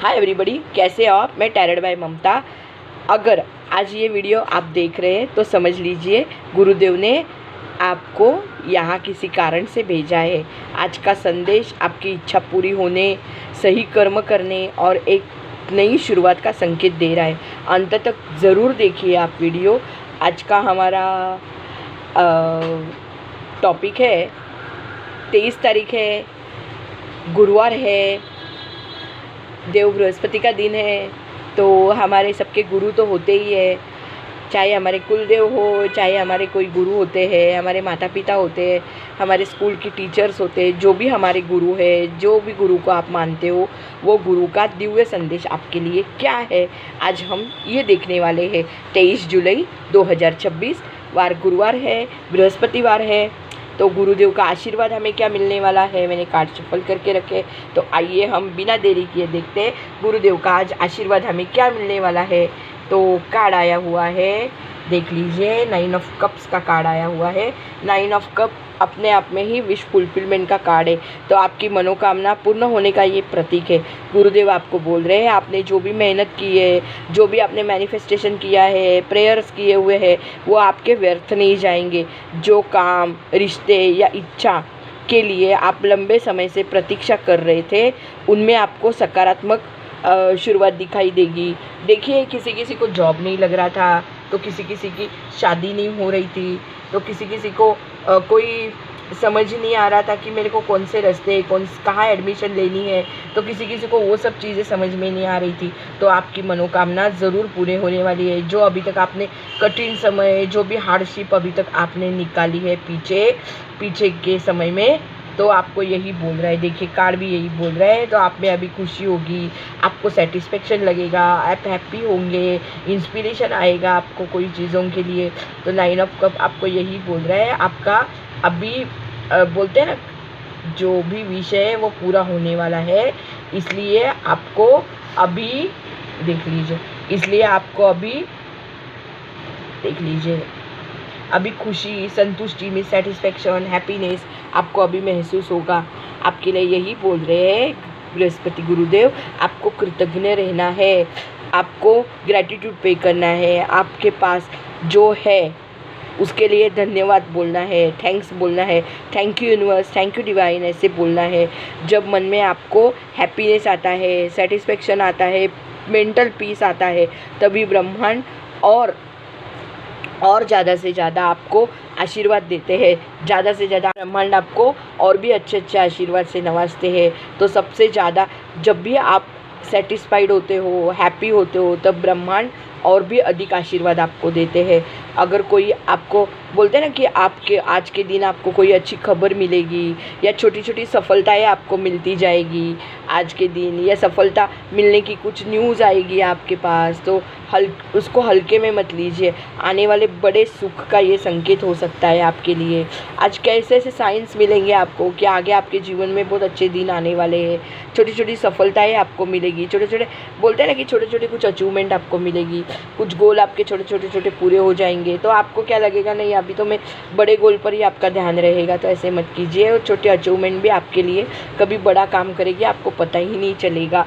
Hi everybody, कैसे हो आप। मैं टैरड बाय ममता। अगर आज ये वीडियो आप देख रहे हैं तो समझ लीजिए गुरुदेव ने आपको यहाँ किसी कारण से भेजा है। आज का संदेश आपकी इच्छा पूरी होने, सही कर्म करने और एक नई शुरुआत का संकेत दे रहा है। अंत तक ज़रूर देखिए आप वीडियो। आज का हमारा टॉपिक है 23 तारीख है, गुरुवार है, देव बृहस्पति का दिन है। तो हमारे सबके गुरु तो होते ही है, चाहे हमारे कुलदेव हो, चाहे हमारे कोई गुरु होते हैं, हमारे माता पिता होते हैं, हमारे स्कूल की टीचर्स होते हैं। जो भी हमारे गुरु है, जो भी गुरु को आप मानते हो, वो गुरु का दिव्य संदेश आपके लिए क्या है, आज हम ये देखने वाले हैं। 23 जुलाई 2026 वार गुरुवार है, बृहस्पतिवार है। तो गुरुदेव का आशीर्वाद हमें क्या मिलने वाला है, मैंने कार्ड शफल करके रखे। तो आइए हम बिना देरी किए देखते हैं गुरुदेव का आज आशीर्वाद हमें क्या मिलने वाला है। तो कार्ड आया हुआ है, देख लीजिए, 9 ऑफ कप्स का कार्ड आया हुआ है। 9 ऑफ कप अपने आप में ही विश फुलफिलमेंट का कार्ड है। तो आपकी मनोकामना पूर्ण होने का ये प्रतीक है। गुरुदेव आपको बोल रहे हैं आपने जो भी मेहनत की है, जो भी आपने मैनिफेस्टेशन किया है, प्रेयर्स किए हुए हैं, वो आपके व्यर्थ नहीं जाएंगे। जो काम, रिश्ते या इच्छा के लिए आप लंबे समय से प्रतीक्षा कर रहे थे, उनमें आपको सकारात्मक शुरुआत दिखाई देगी। देखिए, किसी किसी को जॉब नहीं लग रहा था, तो किसी किसी की शादी नहीं हो रही थी, तो किसी किसी को कोई समझ नहीं आ रहा था कि मेरे को कौन से रास्ते, कहाँ एडमिशन लेनी है, तो किसी किसी को वो सब चीज़ें समझ में नहीं आ रही थी। तो आपकी मनोकामना ज़रूर पूरे होने वाली है। जो अभी तक आपने कठिन समय, जो भी हार्डशिप अभी तक आपने निकाली है पीछे के समय में, तो आपको यही बोल रहा है। देखिए, कार्ड भी यही बोल रहा है। तो आप में अभी खुशी होगी, आपको सेटिस्फेक्शन लगेगा, आप हैप्पी होंगे, इंस्पिरेशन आएगा आपको कोई चीज़ों के लिए। तो 9 ऑफ कप आपको यही बोल रहा है। आपका अभी बोलते हैं ना, जो भी विषय है वो पूरा होने वाला है। इसलिए आपको अभी देख लीजिए, अभी खुशी, संतुष्टि में सेटिस्फेक्शन, हैप्पीनेस आपको अभी महसूस होगा। आपके लिए यही बोल रहे हैं बृहस्पति गुरुदेव, आपको कृतज्ञ रहना है, आपको ग्रैटिट्यूड पे करना है। आपके पास जो है उसके लिए धन्यवाद बोलना है, थैंक्स बोलना है, thank you universe, thank you divine, ऐसे बोलना है। जब मन में आपको हैप्पीनेस आता है, सेटिस्फेक्शन आता है, मेंटल पीस आता है, तभी ब्रह्मांड और ज़्यादा से ज़्यादा आपको आशीर्वाद देते हैं। ज़्यादा से ज़्यादा ब्रह्मांड आपको और भी अच्छे आशीर्वाद से नवाजते हैं। तो सबसे ज़्यादा जब भी आप सेटिस्फाइड होते हो, हैप्पी होते हो, तब ब्रह्मांड और भी अधिक आशीर्वाद आपको देते हैं। अगर कोई आपको बोलते हैं ना कि आपके आज के दिन आपको कोई अच्छी खबर मिलेगी या छोटी छोटी सफलताएं आपको मिलती जाएगी आज के दिन, या सफलता मिलने की कुछ न्यूज़ आएगी आपके पास, तो उसको हल्के में मत लीजिए। आने वाले बड़े सुख का ये संकेत हो सकता है आपके लिए। आज कैसे ऐसे साइंस मिलेंगे आपको कि आगे आपके जीवन में बहुत अच्छे दिन आने वाले हैं। छोटी छोटी सफलताएं आपको मिलेगी, छोटे छोटे बोलते हैं ना कि छोटे छोटे कुछ अचीवमेंट आपको मिलेगी, कुछ गोल आपके छोटे छोटे पूरे हो जाएंगे। तो आपको क्या लगेगा, नहीं अभी तो मैं बड़े गोल पर ही आपका ध्यान रहेगा। तो ऐसे मत कीजिए। और छोटे अचीवमेंट भी आपके लिए कभी बड़ा काम करेगी, आपको पता ही नहीं चलेगा।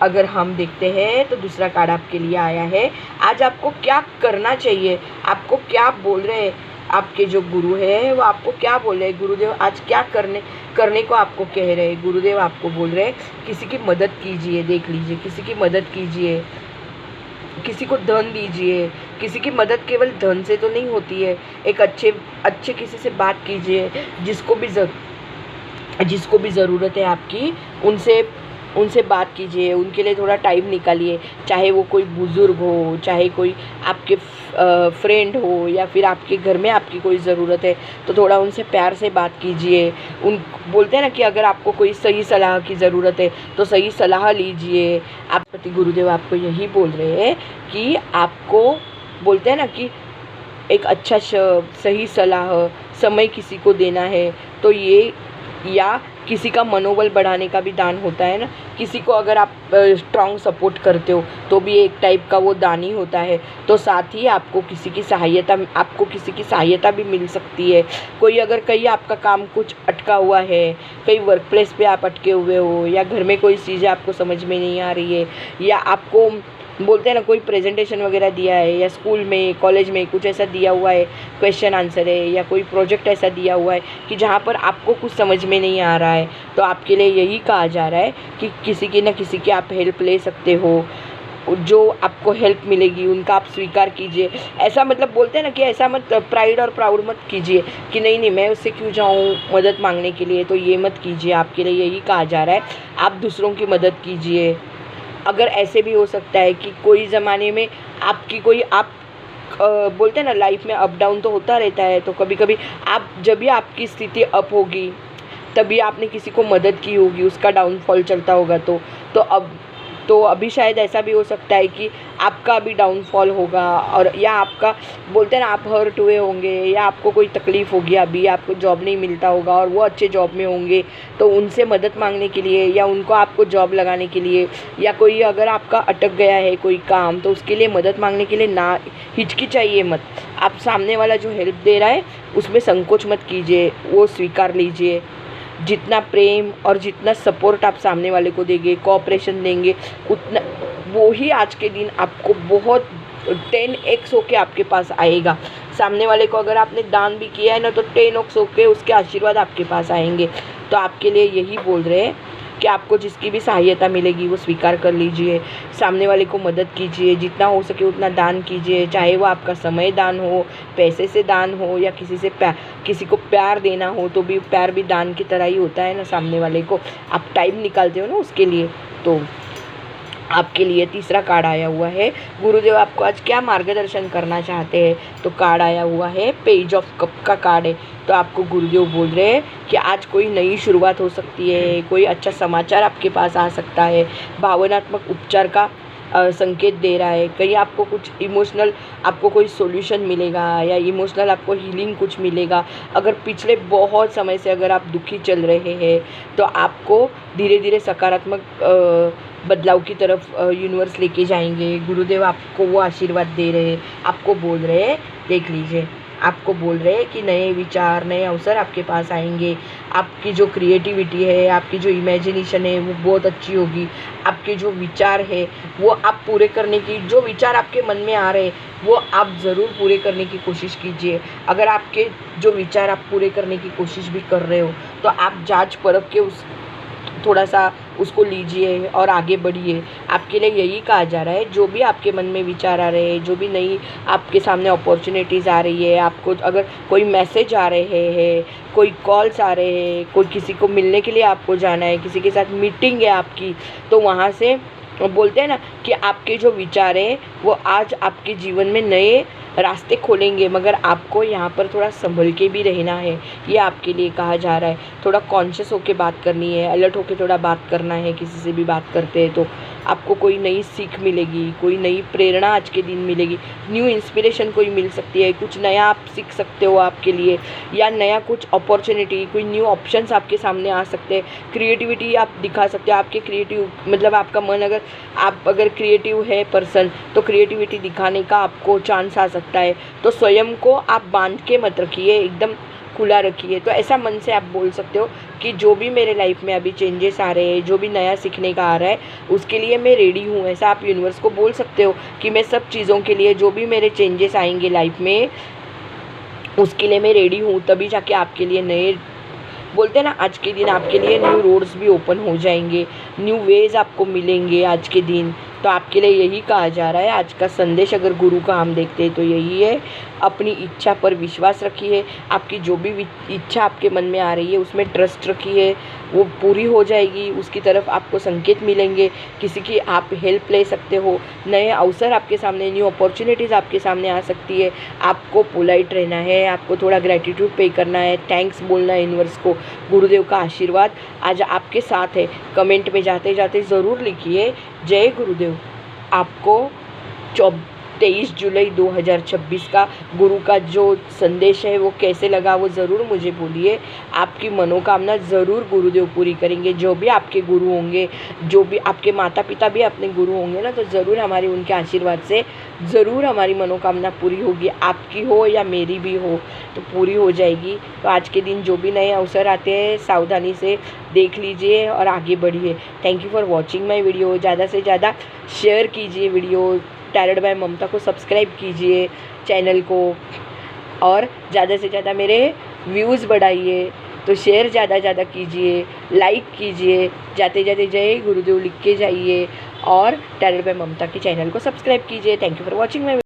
अगर हम देखते हैं तो दूसरा कार्ड आपके लिए आया है। आज आपको क्या करना चाहिए, आपको क्या बोल रहे हैं आपके जो गुरु है, वो आपको क्या बोल रहे हैं। गुरुदेव आज क्या करने को आपको कह रहे हैं। गुरुदेव आपको बोल रहे हैं किसी की मदद कीजिए। देख लीजिए, किसी की मदद कीजिए, किसी को धन दीजिए। किसी की मदद केवल धन से तो नहीं होती है। एक अच्छे किसी से बात कीजिए, जिसको भी ज़रूरत है आपकी, उनसे बात कीजिए, उनके लिए थोड़ा टाइम निकालिए। चाहे वो कोई बुज़ुर्ग हो, चाहे कोई आपके फ्रेंड हो, या फिर आपके घर में आपकी कोई ज़रूरत है, तो थोड़ा उनसे प्यार से बात कीजिए। बोलते हैं ना कि अगर आपको कोई सही सलाह की ज़रूरत है तो सही सलाह लीजिए। आप पति गुरुदेव आपको यही बोल रहे हैं कि आपको बोलते हैं ना कि एक अच्छा सही सलाह समय किसी को देना है, तो ये या किसी का मनोबल बढ़ाने का भी दान होता है ना। किसी को अगर आप स्ट्रॉन्ग सपोर्ट करते हो तो भी एक टाइप का वो दान ही होता है। तो साथ ही आपको किसी की सहायता भी मिल सकती है। कोई अगर कहीं आपका काम कुछ अटका हुआ है, कहीं वर्क प्लेस पे आप अटके हुए हो, या घर में कोई चीज़ें आपको समझ में नहीं आ रही है, या आपको बोलते हैं ना कोई प्रेजेंटेशन वगैरह दिया है, या स्कूल में कॉलेज में कुछ ऐसा दिया हुआ है, क्वेश्चन आंसर है, या कोई प्रोजेक्ट ऐसा दिया हुआ है कि जहाँ पर आपको कुछ समझ में नहीं आ रहा है, तो आपके लिए यही कहा जा रहा है कि किसी की न किसी की आप हेल्प ले सकते हो। जो आपको हेल्प मिलेगी उनका आप स्वीकार कीजिए। ऐसा मतलब बोलते हैं ना कि ऐसा मत प्राइड और प्राउड मत कीजिए कि नहीं मैं उससे क्यों जाऊँ मदद मांगने के लिए, तो ये मत कीजिए। आपके लिए यही कहा जा रहा है, आप दूसरों की मदद कीजिए। अगर ऐसे भी हो सकता है कि कोई ज़माने में आपकी कोई आप बोलते हैं ना लाइफ में अप डाउन तो होता रहता है, तो कभी कभी आप जब भी आपकी स्थिति अप होगी तभी आपने किसी को मदद की होगी, उसका डाउनफॉल चलता होगा तो अभी शायद ऐसा भी हो सकता है कि आपका अभी डाउनफॉल होगा, और या आपका बोलते हैं ना आप हर्ट हुए होंगे, या आपको कोई तकलीफ़ होगी, अभी आपको जॉब नहीं मिलता होगा और वो अच्छे जॉब में होंगे, तो उनसे मदद मांगने के लिए या उनको आपको जॉब लगाने के लिए, या कोई अगर आपका अटक गया है कोई काम तो उसके लिए मदद मांगने के लिए ना हिचकिचाइए मत। आप सामने वाला जो हेल्प दे रहा है उसमें संकोच मत कीजिए, वो स्वीकार लीजिए। जितना प्रेम और जितना सपोर्ट आप सामने वाले को देंगे, कोऑपरेशन देंगे, उतना वो ही आज के दिन आपको बहुत 10x होके आपके पास आएगा। सामने वाले को अगर आपने दान भी किया है ना तो 10x होके उसके आशीर्वाद आपके पास आएंगे। तो आपके लिए यही बोल रहे हैं कि आपको जिसकी भी सहायता मिलेगी वो स्वीकार कर लीजिए, सामने वाले को मदद कीजिए, जितना हो सके उतना दान कीजिए, चाहे वो आपका समय दान हो, पैसे से दान हो, या किसी को प्यार देना हो तो भी प्यार भी दान की तरह ही होता है ना। सामने वाले को आप टाइम निकालते हो ना उसके लिए। तो आपके लिए तीसरा कार्ड आया हुआ है, गुरुदेव आपको आज क्या मार्गदर्शन करना चाहते हैं। तो कार्ड आया हुआ है पेज ऑफ कप का कार्ड है। तो आपको गुरुदेव बोल रहे हैं कि आज कोई नई शुरुआत हो सकती है, कोई अच्छा समाचार आपके पास आ सकता है, भावनात्मक उपचार का संकेत दे रहा है। कहीं आपको कुछ इमोशनल आपको कोई सॉल्यूशन मिलेगा, या इमोशनल आपको हीलिंग कुछ मिलेगा। अगर पिछले बहुत समय से अगर आप दुखी चल रहे हैं तो आपको धीरे धीरे सकारात्मक बदलाव की तरफ यूनिवर्स लेके जाएंगे। गुरुदेव आपको वो आशीर्वाद दे रहे हैं, आपको बोल रहे हैं, देख लीजिए, आपको बोल रहे हैं कि नए विचार नए अवसर आपके पास आएंगे। आपकी जो क्रिएटिविटी है, आपकी जो इमेजिनेशन है वो बहुत अच्छी होगी। आपके जो विचार है वो आप पूरे करने की, जो विचार आपके मन में आ रहे हैं वो आप ज़रूर पूरे करने की कोशिश कीजिए। अगर आपके जो विचार आप पूरे करने की कोशिश भी कर रहे हो तो आप जांच परख के थोड़ा सा उसको लीजिए और आगे बढ़िए। आपके लिए यही कहा जा रहा है, जो भी आपके मन में विचार आ रहे हैं, जो भी नई आपके सामने अपॉर्चुनिटीज़ आ रही है, आपको अगर कोई मैसेज आ रहे हैं, कोई कॉल्स आ रहे हैं, कोई किसी को मिलने के लिए आपको जाना है, किसी के साथ मीटिंग है आपकी, तो वहाँ से बोलते हैं ना कि आपके जो विचार हैं वो आज आपके जीवन में नए रास्ते खोलेंगे, मगर आपको यहाँ पर थोड़ा संभल के भी रहना है। ये आपके लिए कहा जा रहा है, थोड़ा कॉन्शियस होके बात करनी है, अलर्ट होके थोड़ा बात करना है। किसी से भी बात करते हैं तो आपको कोई नई सीख मिलेगी, कोई नई प्रेरणा आज के दिन मिलेगी, न्यू इंस्पिरेशन कोई मिल सकती है, कुछ नया आप सीख सकते हो आपके लिए, या नया कुछ अपॉर्चुनिटी, कोई न्यू ऑप्शंस आपके सामने आ सकते हैं। क्रिएटिविटी आप दिखा सकते हो, आपके क्रिएटिव मतलब आपका मन अगर क्रिएटिव है पर्सन तो क्रिएटिविटी दिखाने का आपको चांस आ सकता है। तो स्वयं को आप बांध के मत रखिए, एकदम खुला रखिए। तो ऐसा मन से आप बोल सकते हो कि जो भी मेरे लाइफ में अभी चेंजेस आ रहे हैं, जो भी नया सीखने का आ रहा है उसके लिए मैं रेडी हूँ। ऐसा आप यूनिवर्स को बोल सकते हो कि मैं सब चीज़ों के लिए, जो भी मेरे चेंजेस आएंगे लाइफ में उसके लिए मैं रेडी हूँ। तभी जाके आपके लिए नए बोलते हैं ना, आज के दिन आपके लिए न्यू रोड्स भी ओपन हो जाएंगे, न्यू वेज आपको मिलेंगे आज के दिन। तो आपके लिए यही कहा जा रहा है। आज का संदेश अगर गुरु का हम देखते हैं तो यही है, अपनी इच्छा पर विश्वास रखिए। आपकी जो भी इच्छा आपके मन में आ रही है उसमें ट्रस्ट रखिए, वो पूरी हो जाएगी। उसकी तरफ आपको संकेत मिलेंगे, किसी की आप हेल्प ले सकते हो, नए अवसर आपके सामने, न्यू अपॉर्चुनिटीज़ आपके सामने आ सकती है। आपको पोलाइट रहना है, आपको थोड़ा ग्रेटिट्यूड पे करना है, थैंक्स बोलना है यूनिवर्स को। गुरुदेव का आशीर्वाद आज आपके साथ है। कमेंट में जाते जाते ज़रूर लिखिए जय गुरुदेव। आपको 23 जुलाई 2026 का गुरु का जो संदेश है वो कैसे लगा वो ज़रूर मुझे बोलिए। आपकी मनोकामना ज़रूर गुरुदेव पूरी करेंगे। जो भी आपके गुरु होंगे, जो भी आपके माता पिता भी अपने गुरु होंगे ना, तो ज़रूर हमारे उनके आशीर्वाद से ज़रूर हमारी मनोकामना पूरी होगी। आपकी हो या मेरी भी हो तो पूरी हो जाएगी। तो आज के दिन जो भी नए अवसर आते हैं सावधानी से देख लीजिए और आगे बढ़िए। Thank you for watching my video. ज़्यादा से ज़्यादा शेयर कीजिए वीडियो। टैरोट बाय ममता को सब्सक्राइब कीजिए चैनल को, और ज़्यादा से ज़्यादा मेरे व्यूज़ बढ़ाइए। तो शेयर ज़्यादा कीजिए, लाइक कीजिए, जाते जाते जय गुरुदेव लिख के जाइए, और टैरोट बाय ममता के चैनल को सब्सक्राइब कीजिए। Thank you for watching my